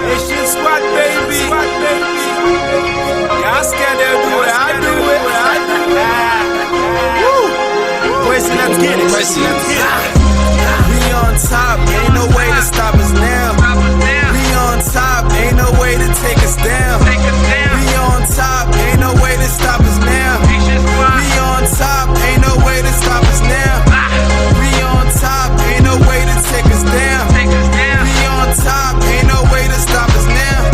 Haitian squad, baby. Y'all scared to do it, I do it. Prazsy, let's get it. Prazsy, let's get it. We on top, ain't no way to stop us now. We on top, ain't no way to take us down. We on top, ain't no way to stop us now. We on top, ain't no way to stop us now. We on top, ain't no way to take us down. We on top, ain't no way to stop us now.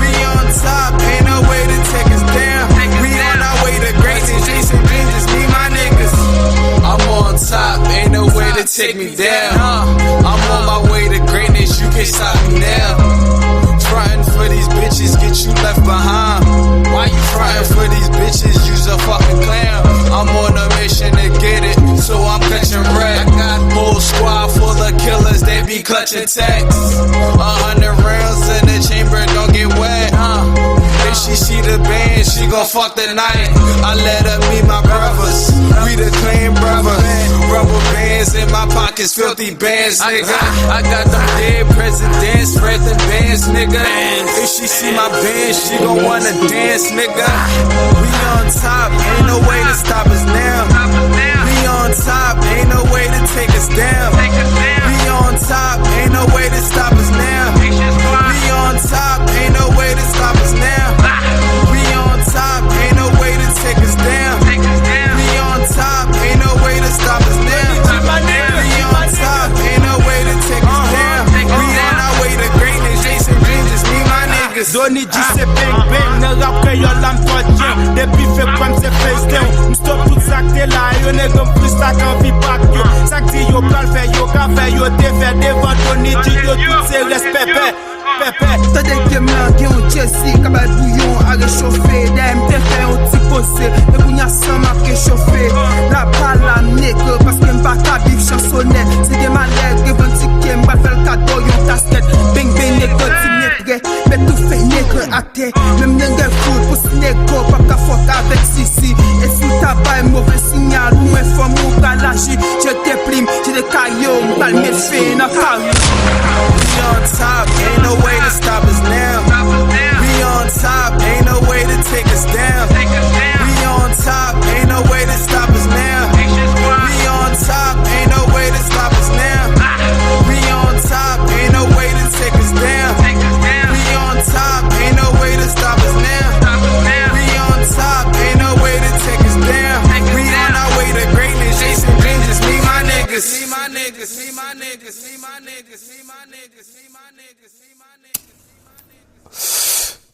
We on top, ain't no way to take us down. We on our way to greatness, Jason Green, just me, my niggas. I'm on top, ain't no way to take me down. I'm on my way to greatness, you can't stop me now. Frontin' for these bitches, get you left behind. Why you frontin' for these bitches, you's a fucking clown. I'm on a mission to get it, so I'm catching red. I got a whole squad full of killers, they be clutching texts. 100 rounds in the chamber, don't get wet, If she see the band, she gon' fuck the night. I let her meet my brothers, we the clan brothers. Rubber bands in my pockets, filthy bands, nigga. I got them dead presidents, spread the bands, nigga. If she see my band, she gon' wanna dance, nigga. We on top, ain't no way to stop us now. We on top, ain't no way to take us down. We on top, ain't no way to stop us now. We on top, ain't no way to stop us now. We on top, ain't no way to take us down. We on top, ain't no way to stop us now. We on top, ain't no way to take us down. We on our way to greatness, Jason Green, just me, my niggas. Zoni dit c'est bang bang, ne rap que yo l'âme toi tien. Depuis fait comme c'est face down. M'stop tout ça que t'es là, yo n'est comme plus ça qu'en vie back yo. Ça que dit yo pral fait yo, qu'a fait yo défait devant Tony dit yo tout c'est respect. T'as des games là qui ont Jesse, cabal bouillon à réchauffer. D'ailleurs, t'es fait un petit posé, mais bouillon sans m'a réchauffé. La balle à nègre, parce que m'pas ta bif chansonnette. C'est des malades, des vents tickets, m'pas fait le cadeau, yon tasquette. Bing bing nègre, tu nègre, mais tout fait nègre à terre. Même nègre fout, pousse nègre, pas qu'à faute avec Sissi. Et sous ta baille, mauvais signal, ou informe, ou galagi. Je déprime, j'ai des caillots, m'pas le méfait, n'a pas eu. We on top, ain't no way to stop us now. We on top, ain't no way to take us down. We on top, ain't no way to stop us now. We on top, ain't no way to stop us now. We on top, ain't no way to take us down. We on top, ain't no way to stop us now. We on top, ain't no way to take us down. We on our way to greatness, Jason Green, just me, my niggas. Me, my niggas, me, my niggas, me, my niggas, me, my niggas, me, my niggas, me, my niggas, me, my niggas.